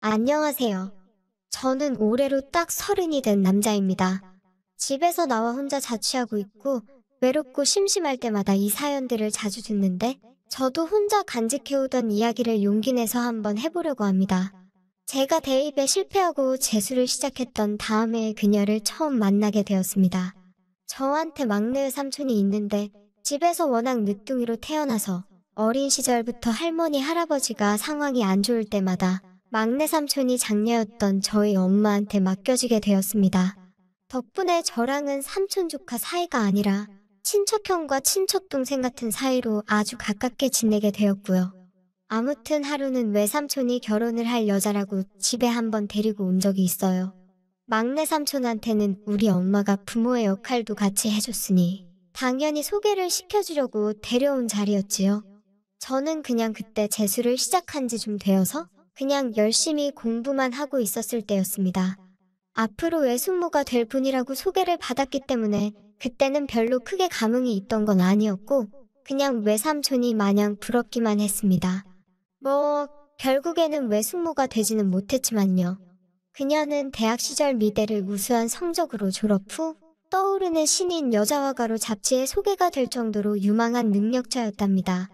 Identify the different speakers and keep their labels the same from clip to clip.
Speaker 1: 안녕하세요. 저는 올해로 딱 30이 된 남자입니다. 집에서 나와 혼자 자취하고 있고 외롭고 심심할 때마다 이 사연들을 자주 듣는데 저도 혼자 간직해오던 이야기를 용기 내서 한번 해보려고 합니다. 제가 대입에 실패하고 재수를 시작했던 다음 해에 그녀를 처음 만나게 되었습니다. 저한테 막내 삼촌이 있는데 집에서 워낙 늦둥이로 태어나서 어린 시절부터 할머니 할아버지가 상황이 안 좋을 때마다 막내 삼촌이 장녀였던 저희 엄마한테 맡겨지게 되었습니다. 덕분에 저랑은 삼촌 조카 사이가 아니라 친척형과 친척동생 같은 사이로 아주 가깝게 지내게 되었고요. 아무튼 하루는 외삼촌이 결혼을 할 여자라고 집에 한번 데리고 온 적이 있어요. 막내 삼촌한테는 우리 엄마가 부모의 역할도 같이 해줬으니 당연히 소개를 시켜주려고 데려온 자리였지요. 저는 그냥 그때 재수를 시작한 지 좀 되어서 그냥 열심히 공부만 하고 있었을 때였습니다. 앞으로 외숙모가 될 분이라고 소개를 받았기 때문에 그때는 별로 크게 감흥이 있던 건 아니었고 그냥 외삼촌이 마냥 부럽기만 했습니다. 결국에는 외숙모가 되지는 못했지만요. 그녀는 대학 시절 미대를 우수한 성적으로 졸업 후 떠오르는 신인 여자화가로 잡지에 소개가 될 정도로 유망한 능력자였답니다.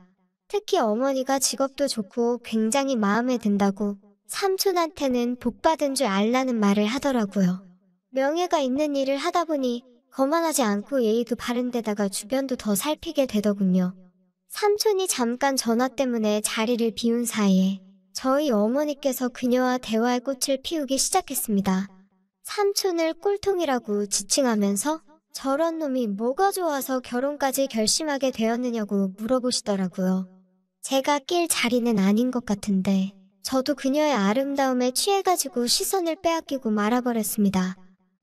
Speaker 1: 특히 어머니가 직업도 좋고 굉장히 마음에 든다고 삼촌한테는 복받은 줄 알라는 말을 하더라고요. 명예가 있는 일을 하다 보니 거만하지 않고 예의도 바른 데다가 주변도 더 살피게 되더군요. 삼촌이 잠깐 전화 때문에 자리를 비운 사이에 저희 어머니께서 그녀와 대화의 꽃을 피우기 시작했습니다. 삼촌을 꼴통이라고 지칭하면서 저런 놈이 뭐가 좋아서 결혼까지 결심하게 되었느냐고 물어보시더라고요. 제가 낄 자리는 아닌 것 같은데 저도 그녀의 아름다움에 취해가지고 시선을 빼앗기고 말아버렸습니다.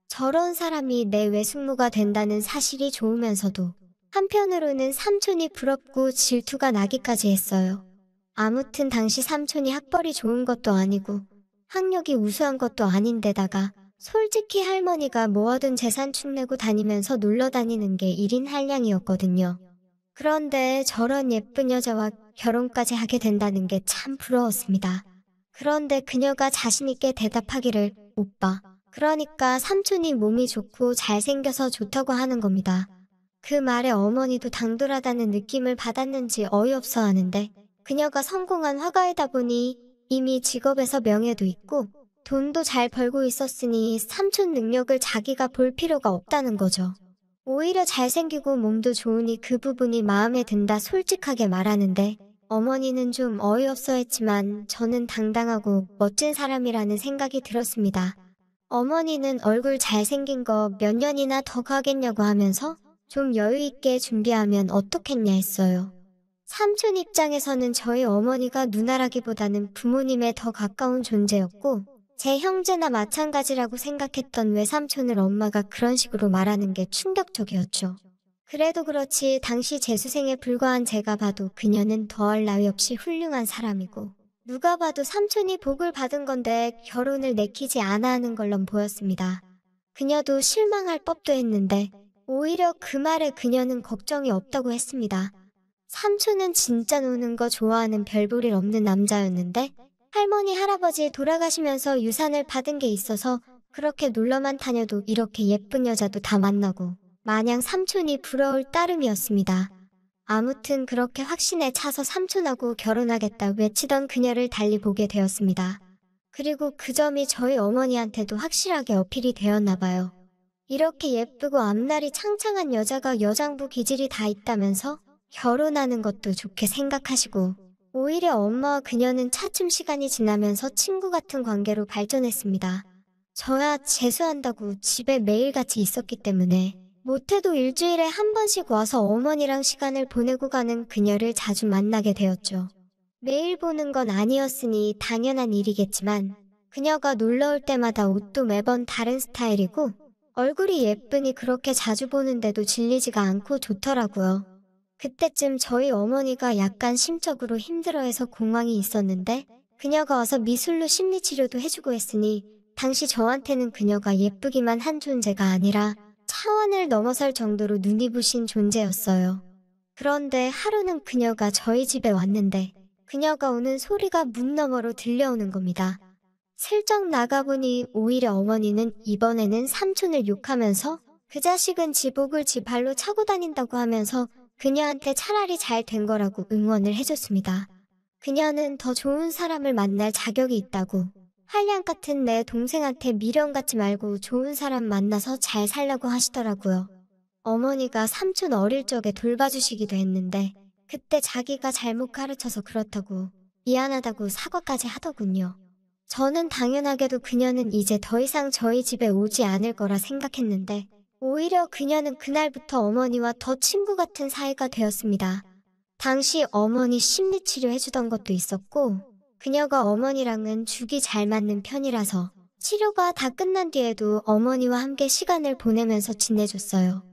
Speaker 1: 저런 사람이 내 외숙모가 된다는 사실이 좋으면서도 한편으로는 삼촌이 부럽고 질투가 나기까지 했어요. 아무튼 당시 삼촌이 학벌이 좋은 것도 아니고 학력이 우수한 것도 아닌데다가 솔직히 할머니가 모아둔 재산 축내고 다니면서 놀러 다니는 게 1인 한량이었거든요. 그런데 저런 예쁜 여자와 결혼까지 하게 된다는 게 참 부러웠습니다. 그런데 그녀가 자신있게 대답하기를 오빠, 그러니까 삼촌이 몸이 좋고 잘생겨서 좋다고 하는 겁니다. 그 말에 어머니도 당돌하다는 느낌을 받았는지 어이없어 하는데 그녀가 성공한 화가이다 보니 이미 직업에서 명예도 있고 돈도 잘 벌고 있었으니 삼촌 능력을 자기가 볼 필요가 없다는 거죠. 오히려 잘생기고 몸도 좋으니 그 부분이 마음에 든다 솔직하게 말하는데 어머니는 좀 어이없어 했지만 저는 당당하고 멋진 사람이라는 생각이 들었습니다. 어머니는 얼굴 잘생긴 거 몇 년이나 더 가겠냐고 하면서 좀 여유있게 준비하면 어떻겠냐 했어요. 삼촌 입장에서는 저희 어머니가 누나라기보다는 부모님에 더 가까운 존재였고 제 형제나 마찬가지라고 생각했던 외삼촌을 엄마가 그런 식으로 말하는 게 충격적이었죠. 그래도 그렇지 당시 재수생에 불과한 제가 봐도 그녀는 더할 나위 없이 훌륭한 사람이고 누가 봐도 삼촌이 복을 받은 건데 결혼을 내키지 않아 하는 걸론 보였습니다. 그녀도 실망할 법도 했는데 오히려 그 말에 그녀는 걱정이 없다고 했습니다. 삼촌은 진짜 노는 거 좋아하는 별볼일 없는 남자였는데 할머니 할아버지 돌아가시면서 유산을 받은 게 있어서 그렇게 놀러만 다녀도 이렇게 예쁜 여자도 다 만나고 마냥 삼촌이 부러울 따름이었습니다. 아무튼 그렇게 확신에 차서 삼촌하고 결혼하겠다 외치던 그녀를 달리 보게 되었습니다. 그리고 그 점이 저희 어머니한테도 확실하게 어필이 되었나 봐요. 이렇게 예쁘고 앞날이 창창한 여자가 여장부 기질이 다 있다면서 결혼하는 것도 좋게 생각하시고 오히려 엄마와 그녀는 차츰 시간이 지나면서 친구 같은 관계로 발전했습니다. 저야 재수한다고 집에 매일같이 있었기 때문에 못해도 일주일에 한 번씩 와서 어머니랑 시간을 보내고 가는 그녀를 자주 만나게 되었죠. 매일 보는 건 아니었으니 당연한 일이겠지만 그녀가 놀러올 때마다 옷도 매번 다른 스타일이고 얼굴이 예쁘니 그렇게 자주 보는데도 질리지가 않고 좋더라고요. 그때쯤 저희 어머니가 약간 심적으로 힘들어해서 공황이 있었는데 그녀가 와서 미술로 심리치료도 해주고 했으니 당시 저한테는 그녀가 예쁘기만 한 존재가 아니라 차원을 넘어설 정도로 눈이 부신 존재였어요. 그런데 하루는 그녀가 저희 집에 왔는데 그녀가 우는 소리가 문 너머로 들려오는 겁니다. 슬쩍 나가보니 오히려 어머니는 이번에는 삼촌을 욕하면서 그 자식은 지복을 지 발로 차고 다닌다고 하면서 그녀한테 차라리 잘 된 거라고 응원을 해줬습니다. 그녀는 더 좋은 사람을 만날 자격이 있다고, 한량 같은 내 동생한테 미련 갖지 말고 좋은 사람 만나서 잘 살라고 하시더라고요. 어머니가 삼촌 어릴 적에 돌봐주시기도 했는데 그때 자기가 잘못 가르쳐서 그렇다고 미안하다고 사과까지 하더군요. 저는 당연하게도 그녀는 이제 더 이상 저희 집에 오지 않을 거라 생각했는데 오히려 그녀는 그날부터 어머니와 더 친구 같은 사이가 되었습니다. 당시 어머니 심리치료 해주던 것도 있었고 그녀가 어머니랑은 죽이 잘 맞는 편이라서 치료가 다 끝난 뒤에도 어머니와 함께 시간을 보내면서 지내줬어요.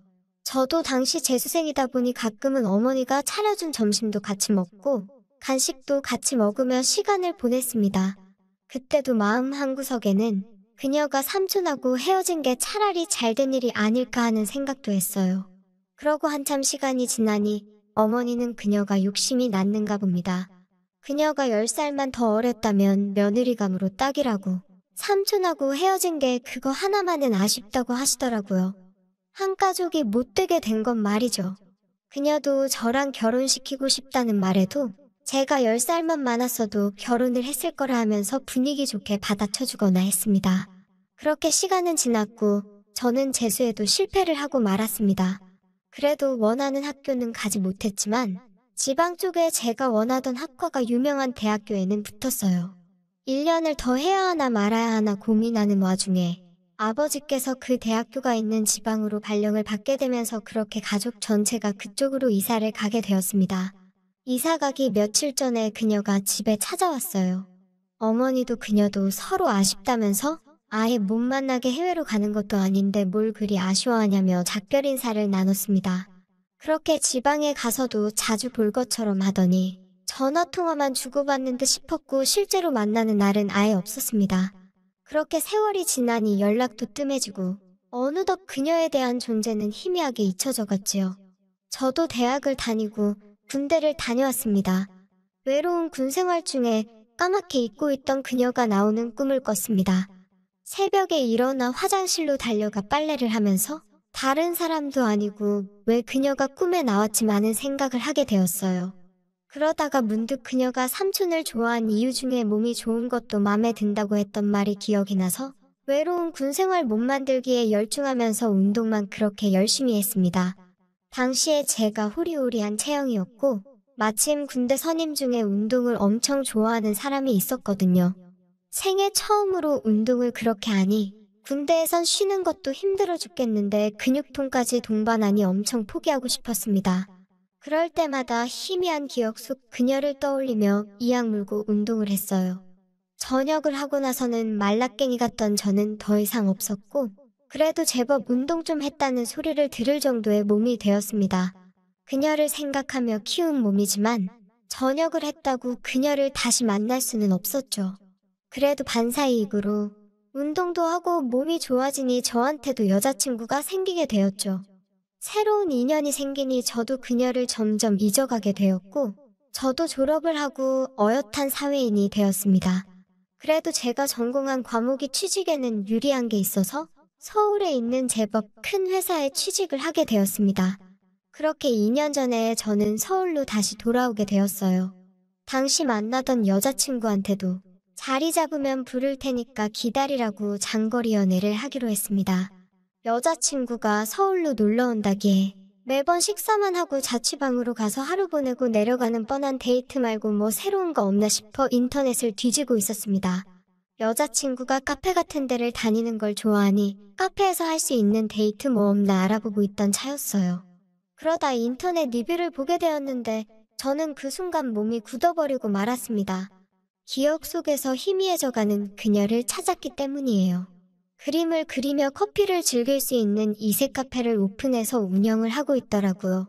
Speaker 1: 저도 당시 재수생이다 보니 가끔은 어머니가 차려준 점심도 같이 먹고 간식도 같이 먹으며 시간을 보냈습니다. 그때도 마음 한구석에는 그녀가 삼촌하고 헤어진 게 차라리 잘된 일이 아닐까 하는 생각도 했어요. 그러고 한참 시간이 지나니 어머니는 그녀가 욕심이 났는가 봅니다. 그녀가 10살만 더 어렸다면 며느리감으로 딱이라고 삼촌하고 헤어진 게 그거 하나만은 아쉽다고 하시더라고요. 한 가족이 못되게 된 건 말이죠. 그녀도 저랑 결혼시키고 싶다는 말에도 제가 10살만 많았어도 결혼을 했을 거라 하면서 분위기 좋게 받아쳐주거나 했습니다. 그렇게 시간은 지났고 저는 재수에도 실패를 하고 말았습니다. 그래도 원하는 학교는 가지 못했지만 지방 쪽에 제가 원하던 학과가 유명한 대학교에는 붙었어요. 1년을 더 해야 하나 말아야 하나 고민하는 와중에 아버지께서 그 대학교가 있는 지방으로 발령을 받게 되면서 그렇게 가족 전체가 그쪽으로 이사를 가게 되었습니다. 이사 가기 며칠 전에 그녀가 집에 찾아왔어요. 어머니도 그녀도 서로 아쉽다면서 아예 못 만나게 해외로 가는 것도 아닌데 뭘 그리 아쉬워하냐며 작별 인사를 나눴습니다. 그렇게 지방에 가서도 자주 볼 것처럼 하더니 전화통화만 주고받는 듯 싶었고 실제로 만나는 날은 아예 없었습니다. 그렇게 세월이 지나니 연락도 뜸해지고 어느덧 그녀에 대한 존재는 희미하게 잊혀져갔지요. 저도 대학을 다니고 군대를 다녀왔습니다. 외로운 군 생활 중에 까맣게 잊고 있던 그녀가 나오는 꿈을 꿨습니다. 새벽에 일어나 화장실로 달려가 빨래를 하면서 다른 사람도 아니고 왜 그녀가 꿈에 나왔지만은 생각을 하게 되었어요. 그러다가 문득 그녀가 삼촌을 좋아한 이유 중에 몸이 좋은 것도 맘에 든다고 했던 말이 기억이 나서 외로운 군 생활 못 만들기에 열중하면서 운동만 그렇게 열심히 했습니다. 당시에 제가 호리호리한 체형이었고 마침 군대 선임 중에 운동을 엄청 좋아하는 사람이 있었거든요. 생애 처음으로 운동을 그렇게 하니 군대에선 쉬는 것도 힘들어 죽겠는데 근육통까지 동반하니 엄청 포기하고 싶었습니다. 그럴 때마다 희미한 기억 속 그녀를 떠올리며 이악 물고 운동을 했어요. 전역을 하고 나서는 말라깽이 같던 저는 더 이상 없었고 그래도 제법 운동 좀 했다는 소리를 들을 정도의 몸이 되었습니다. 그녀를 생각하며 키운 몸이지만 전역을 했다고 그녀를 다시 만날 수는 없었죠. 그래도 반사이익으로 운동도 하고 몸이 좋아지니 저한테도 여자친구가 생기게 되었죠. 새로운 인연이 생기니 저도 그녀를 점점 잊어가게 되었고 저도 졸업을 하고 어엿한 사회인이 되었습니다. 그래도 제가 전공한 과목이 취직에는 유리한 게 있어서 서울에 있는 제법 큰 회사에 취직을 하게 되었습니다. 그렇게 2년 전에 저는 서울로 다시 돌아오게 되었어요. 당시 만나던 여자친구한테도 자리 잡으면 부를 테니까 기다리라고 장거리 연애를 하기로 했습니다. 여자친구가 서울로 놀러 온다기에 매번 식사만 하고 자취방으로 가서 하루 보내고 내려가는 뻔한 데이트 말고 뭐 새로운 거 없나 싶어 인터넷을 뒤지고 있었습니다. 여자친구가 카페 같은 데를 다니는 걸 좋아하니 카페에서 할 수 있는 데이트 뭐 없나 알아보고 있던 차였어요. 그러다 인터넷 리뷰를 보게 되었는데 저는 그 순간 몸이 굳어버리고 말았습니다. 기억 속에서 희미해져가는 그녀를 찾았기 때문이에요. 그림을 그리며 커피를 즐길 수 있는 이색 카페를 오픈해서 운영을 하고 있더라고요.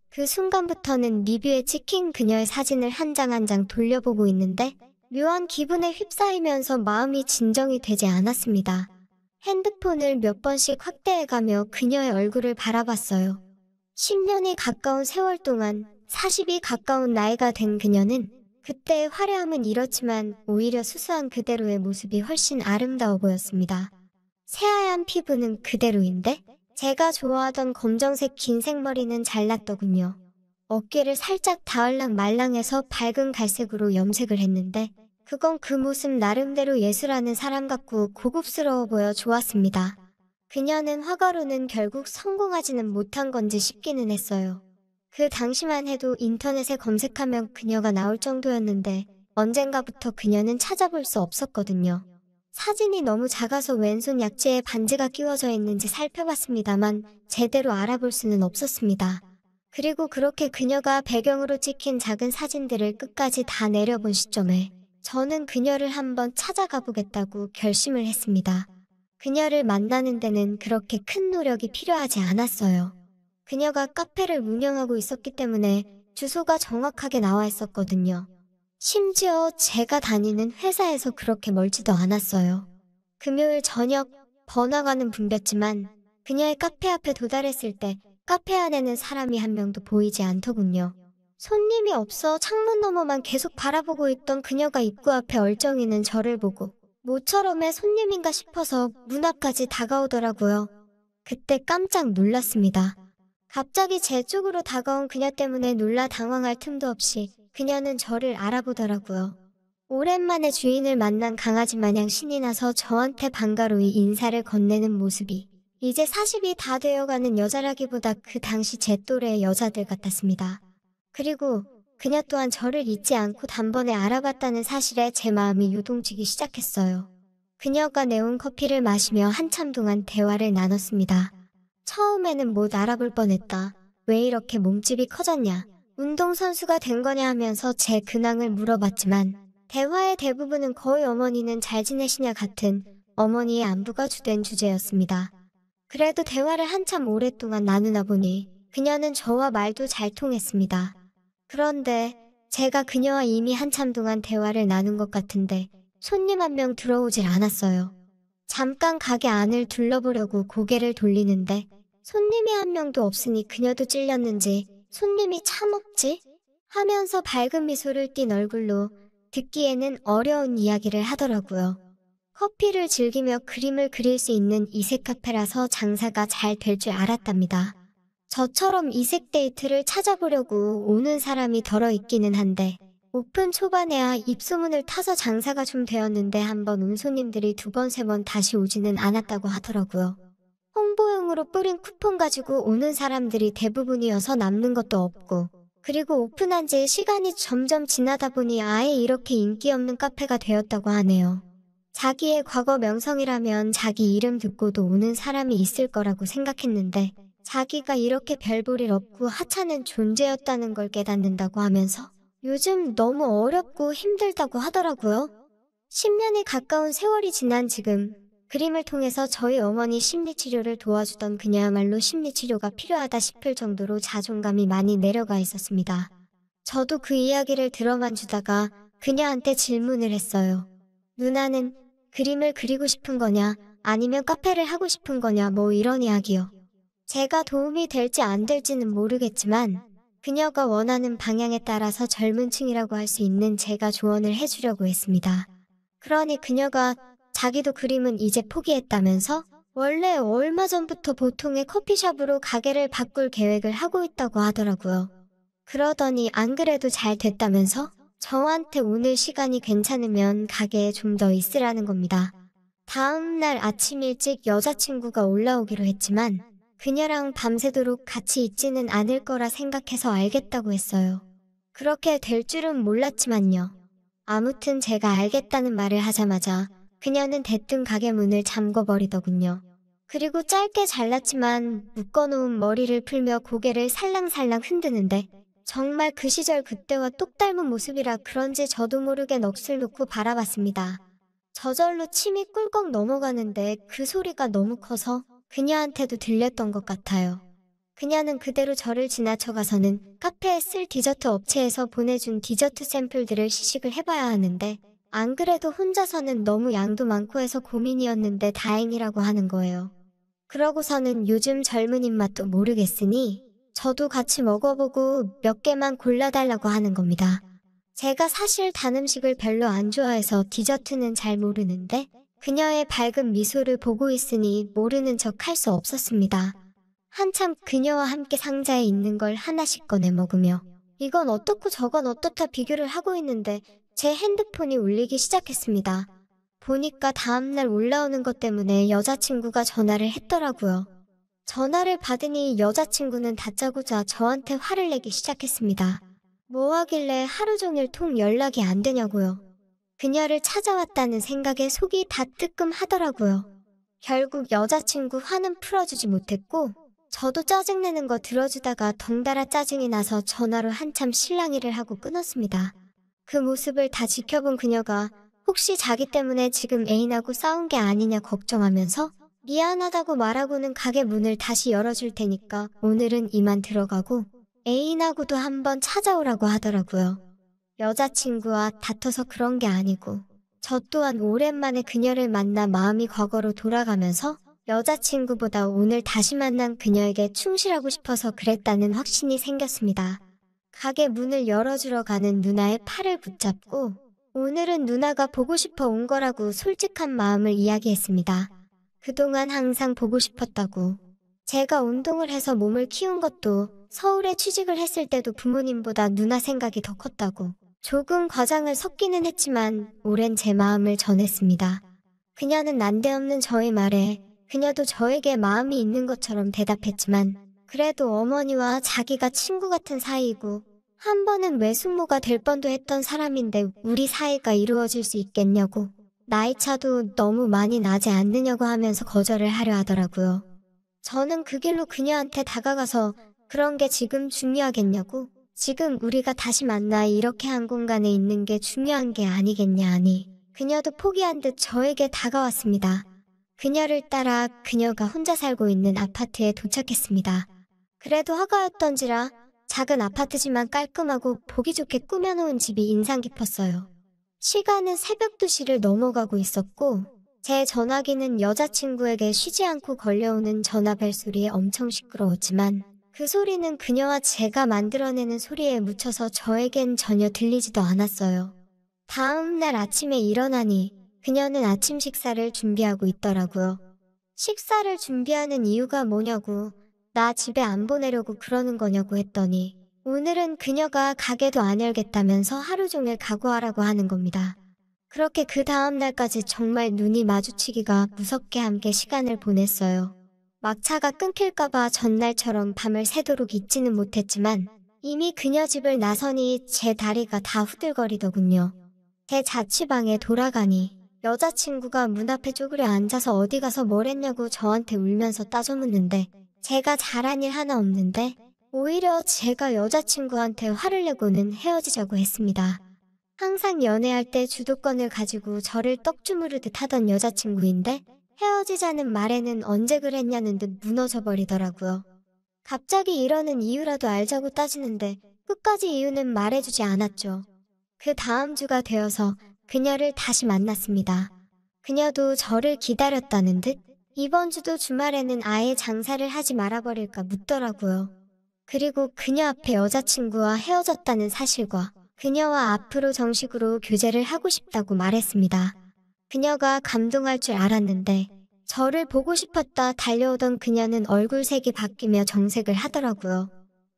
Speaker 1: 그 순간부터는 리뷰에 찍힌 그녀의 사진을 한 장 한 장 돌려보고 있는데 묘한 기분에 휩싸이면서 마음이 진정이 되지 않았습니다. 핸드폰을 몇 번씩 확대해가며 그녀의 얼굴을 바라봤어요. 10년이 가까운 세월 동안 40이 가까운 나이가 된 그녀는 그때의 화려함은 이렇지만 오히려 수수한 그대로의 모습이 훨씬 아름다워 보였습니다. 새하얀 피부는 그대로인데 제가 좋아하던 검정색 긴 생머리는 잘랐더군요. 어깨를 살짝 다을랑 말랑해서 밝은 갈색으로 염색을 했는데 그건 그 모습 나름대로 예술하는 사람 같고 고급스러워 보여 좋았습니다. 그녀는 화가로는 결국 성공하지는 못한 건지 싶기는 했어요. 그 당시만 해도 인터넷에 검색하면 그녀가 나올 정도였는데 언젠가부터 그녀는 찾아볼 수 없었거든요. 사진이 너무 작아서 왼손 약지에 반지가 끼워져 있는지 살펴봤습니다만 제대로 알아볼 수는 없었습니다. 그리고 그렇게 그녀가 배경으로 찍힌 작은 사진들을 끝까지 다 내려본 시점에 저는 그녀를 한번 찾아가 보겠다고 결심을 했습니다. 그녀를 만나는 데는 그렇게 큰 노력이 필요하지 않았어요. 그녀가 카페를 운영하고 있었기 때문에 주소가 정확하게 나와 있었거든요. 심지어 제가 다니는 회사에서 그렇게 멀지도 않았어요. 금요일 저녁 번화가는 붐볐지만 그녀의 카페 앞에 도달했을 때 카페 안에는 사람이 한 명도 보이지 않더군요. 손님이 없어 창문 너머만 계속 바라보고 있던 그녀가 입구 앞에 얼쩡이는 저를 보고 모처럼의 손님인가 싶어서 문 앞까지 다가오더라고요. 그때 깜짝 놀랐습니다. 갑자기 제 쪽으로 다가온 그녀 때문에 놀라 당황할 틈도 없이 그녀는 저를 알아보더라고요. 오랜만에 주인을 만난 강아지 마냥 신이 나서 저한테 반가로이 인사를 건네는 모습이 이제 40이 다 되어가는 여자라기보다 그 당시 제 또래의 여자들 같았습니다. 그리고 그녀 또한 저를 잊지 않고 단번에 알아봤다는 사실에 제 마음이 요동치기 시작했어요. 그녀가 내온 커피를 마시며 한참 동안 대화를 나눴습니다. 처음에는 못 알아볼 뻔했다. 왜 이렇게 몸집이 커졌냐? 운동선수가 된 거냐 하면서 제 근황을 물어봤지만 대화의 대부분은 거의 어머니는 잘 지내시냐 같은 어머니의 안부가 주된 주제였습니다. 그래도 대화를 한참 오랫동안 나누나 보니 그녀는 저와 말도 잘 통했습니다. 그런데 제가 그녀와 이미 한참 동안 대화를 나눈 것 같은데 손님 한 명 들어오질 않았어요. 잠깐 가게 안을 둘러보려고 고개를 돌리는데 손님이 한 명도 없으니 그녀도 찔렸는지 손님이 참 없지? 하면서 밝은 미소를 띤 얼굴로 듣기에는 어려운 이야기를 하더라고요. 커피를 즐기며 그림을 그릴 수 있는 이색 카페라서 장사가 잘 될 줄 알았답니다. 저처럼 이색 데이트를 찾아보려고 오는 사람이 덜어 있기는 한데 오픈 초반에야 입소문을 타서 장사가 좀 되었는데 한번 온 손님들이 2번, 3번 다시 오지는 않았다고 하더라고요. 홍보용으로 뿌린 쿠폰 가지고 오는 사람들이 대부분이어서 남는 것도 없고 그리고 오픈한 지 시간이 점점 지나다 보니 아예 이렇게 인기 없는 카페가 되었다고 하네요. 자기의 과거 명성이라면 자기 이름 듣고도 오는 사람이 있을 거라고 생각했는데 자기가 이렇게 별 볼 일 없고 하찮은 존재였다는 걸 깨닫는다고 하면서 요즘 너무 어렵고 힘들다고 하더라고요. 10년이 가까운 세월이 지난 지금 그림을 통해서 저희 어머니 심리치료를 도와주던 그녀야말로 심리치료가 필요하다 싶을 정도로 자존감이 많이 내려가 있었습니다. 저도 그 이야기를 들어만 주다가 그녀한테 질문을 했어요. 누나는 그림을 그리고 싶은 거냐 아니면 카페를 하고 싶은 거냐 뭐 이런 이야기요. 제가 도움이 될지 안 될지는 모르겠지만 그녀가 원하는 방향에 따라서 젊은 층이라고 할 수 있는 제가 조언을 해주려고 했습니다. 그러니 그녀가 자기도 그림은 이제 포기했다면서 원래 얼마 전부터 보통의 커피숍으로 가게를 바꿀 계획을 하고 있다고 하더라고요. 그러더니 안 그래도 잘 됐다면서 저한테 오늘 시간이 괜찮으면 가게에 좀 더 있으라는 겁니다. 다음 날 아침 일찍 여자친구가 올라오기로 했지만 그녀랑 밤새도록 같이 있지는 않을 거라 생각해서 알겠다고 했어요. 그렇게 될 줄은 몰랐지만요. 아무튼 제가 알겠다는 말을 하자마자 그녀는 대뜸 가게 문을 잠궈버리더군요. 그리고 짧게 잘랐지만 묶어놓은 머리를 풀며 고개를 살랑살랑 흔드는데 정말 그 시절 그때와 똑 닮은 모습이라 그런지 저도 모르게 넋을 놓고 바라봤습니다. 저절로 침이 꿀꺽 넘어가는데 그 소리가 너무 커서 그녀한테도 들렸던 것 같아요. 그녀는 그대로 저를 지나쳐가서는 카페에 쓸 디저트 업체에서 보내준 디저트 샘플들을 시식을 해봐야 하는데 안 그래도 혼자서는 너무 양도 많고 해서 고민이었는데 다행이라고 하는 거예요. 그러고서는 요즘 젊은 입맛도 모르겠으니 저도 같이 먹어보고 몇 개만 골라달라고 하는 겁니다. 제가 사실 단 음식을 별로 안 좋아해서 디저트는 잘 모르는데 그녀의 밝은 미소를 보고 있으니 모르는 척 할 수 없었습니다. 한참 그녀와 함께 상자에 있는 걸 하나씩 꺼내 먹으며 이건 어떻고 저건 어떻다 비교를 하고 있는데 제 핸드폰이 울리기 시작했습니다. 보니까 다음날 올라오는 것 때문에 여자친구가 전화를 했더라고요. 전화를 받으니 여자친구는 다짜고짜 저한테 화를 내기 시작했습니다. 뭐 하길래 하루 종일 통 연락이 안 되냐고요. 그녀를 찾아왔다는 생각에 속이 다 뜨끔하더라고요. 결국 여자친구 화는 풀어주지 못했고 저도 짜증내는 거 들어주다가 덩달아 짜증이 나서 전화로 한참 실랑이를 하고 끊었습니다. 그 모습을 다 지켜본 그녀가 혹시 자기 때문에 지금 애인하고 싸운 게 아니냐 걱정하면서 미안하다고 말하고는 가게 문을 다시 열어줄 테니까 오늘은 이만 들어가고 애인하고도 한번 찾아오라고 하더라고요. 여자친구와 다퉈서 그런 게 아니고 저 또한 오랜만에 그녀를 만나 마음이 과거로 돌아가면서 여자친구보다 오늘 다시 만난 그녀에게 충실하고 싶어서 그랬다는 확신이 생겼습니다. 가게 문을 열어주러 가는 누나의 팔을 붙잡고 오늘은 누나가 보고 싶어 온 거라고 솔직한 마음을 이야기했습니다. 그동안 항상 보고 싶었다고. 제가 운동을 해서 몸을 키운 것도 서울에 취직을 했을 때도 부모님보다 누나 생각이 더 컸다고. 조금 과장을 섞기는 했지만 오랜 제 마음을 전했습니다. 그녀는 난데없는 저의 말에 그녀도 저에게 마음이 있는 것처럼 대답했지만 그래도 어머니와 자기가 친구 같은 사이이고 한 번은 외숙모가 될 뻔도 했던 사람인데 우리 사이가 이루어질 수 있겠냐고 나이 차도 너무 많이 나지 않느냐고 하면서 거절을 하려 하더라고요. 저는 그 길로 그녀한테 다가가서 그런 게 지금 중요하겠냐고 지금 우리가 다시 만나 이렇게 한 공간에 있는 게 중요한 게 아니겠냐 하니 그녀도 포기한 듯 저에게 다가왔습니다. 그녀를 따라 그녀가 혼자 살고 있는 아파트에 도착했습니다. 그래도 허가였던지라 작은 아파트지만 깔끔하고 보기 좋게 꾸며놓은 집이 인상 깊었어요. 시간은 새벽 2시를 넘어가고 있었고 제 전화기는 여자친구에게 쉬지 않고 걸려오는 전화벨 소리에 엄청 시끄러웠지만 그 소리는 그녀와 제가 만들어내는 소리에 묻혀서 저에겐 전혀 들리지도 않았어요. 다음 날 아침에 일어나니 그녀는 아침 식사를 준비하고 있더라고요. 식사를 준비하는 이유가 뭐냐고 나 집에 안 보내려고 그러는 거냐고 했더니 오늘은 그녀가 가게도 안 열겠다면서 하루 종일 각오하라고 하는 겁니다. 그렇게 그 다음 날까지 정말 눈이 마주치기가 무섭게 함께 시간을 보냈어요. 막차가 끊길까봐 전날처럼 밤을 새도록 잊지는 못했지만 이미 그녀 집을 나서니 제 다리가 다 후들거리더군요. 제 자취방에 돌아가니 여자친구가 문 앞에 쪼그려 앉아서 어디 가서 뭘 했냐고 저한테 울면서 따져묻는데 제가 잘한 일 하나 없는데 오히려 제가 여자친구한테 화를 내고는 헤어지자고 했습니다. 항상 연애할 때 주도권을 가지고 저를 떡주무르듯 하던 여자친구인데 헤어지자는 말에는 언제 그랬냐는 듯 무너져버리더라고요. 갑자기 이러는 이유라도 알자고 따지는데 끝까지 이유는 말해주지 않았죠. 그 다음 주가 되어서 그녀를 다시 만났습니다. 그녀도 저를 기다렸다는 듯 이번 주도 주말에는 아예 장사를 하지 말아버릴까 묻더라고요. 그리고 그녀 앞에 여자친구와 헤어졌다는 사실과 그녀와 앞으로 정식으로 교제를 하고 싶다고 말했습니다. 그녀가 감동할 줄 알았는데 저를 보고 싶었다 달려오던 그녀는 얼굴색이 바뀌며 정색을 하더라고요.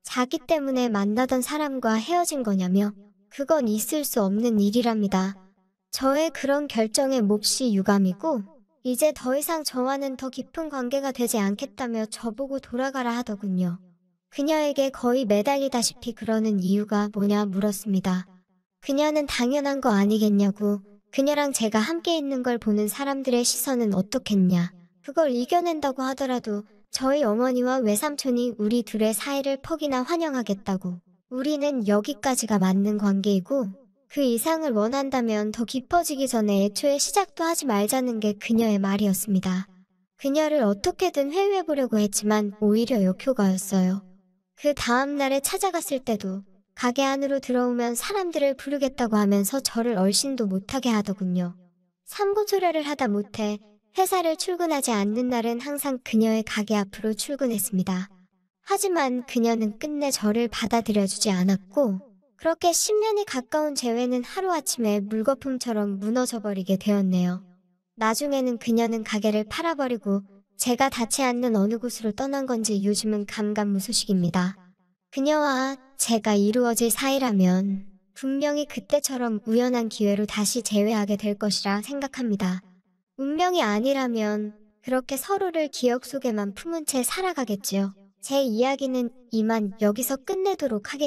Speaker 1: 자기 때문에 만나던 사람과 헤어진 거냐며 그건 있을 수 없는 일이랍니다. 저의 그런 결정에 몹시 유감이고 이제 더 이상 저와는 더 깊은 관계가 되지 않겠다며 저보고 돌아가라 하더군요. 그녀에게 거의 매달리다시피 그러는 이유가 뭐냐 물었습니다. 그녀는 당연한 거 아니겠냐고 그녀랑 제가 함께 있는 걸 보는 사람들의 시선은 어떻겠냐. 그걸 이겨낸다고 하더라도 저희 어머니와 외삼촌이 우리 둘의 사이를 퍽이나 환영하겠다고. 우리는 여기까지가 맞는 관계이고 그 이상을 원한다면 더 깊어지기 전에 애초에 시작도 하지 말자는 게 그녀의 말이었습니다. 그녀를 어떻게든 회유해보려고 했지만 오히려 역효과였어요. 그 다음 날에 찾아갔을 때도 가게 안으로 들어오면 사람들을 부르겠다고 하면서 저를 얼씬도 못하게 하더군요. 삼고초려를 하다 못해 회사를 출근하지 않는 날은 항상 그녀의 가게 앞으로 출근했습니다. 하지만 그녀는 끝내 저를 받아들여주지 않았고 그렇게 10년이 가까운 재회는 하루아침에 물거품처럼 무너져버리게 되었네요. 나중에는 그녀는 가게를 팔아버리고 제가 닿지 않는 어느 곳으로 떠난 건지 요즘은 감감무소식입니다. 그녀와 제가 이루어질 사이라면 분명히 그때처럼 우연한 기회로 다시 재회하게 될 것이라 생각합니다. 운명이 아니라면 그렇게 서로를 기억 속에만 품은 채 살아가겠지요. 제 이야기는 이만 여기서 끝내도록 하겠습니다.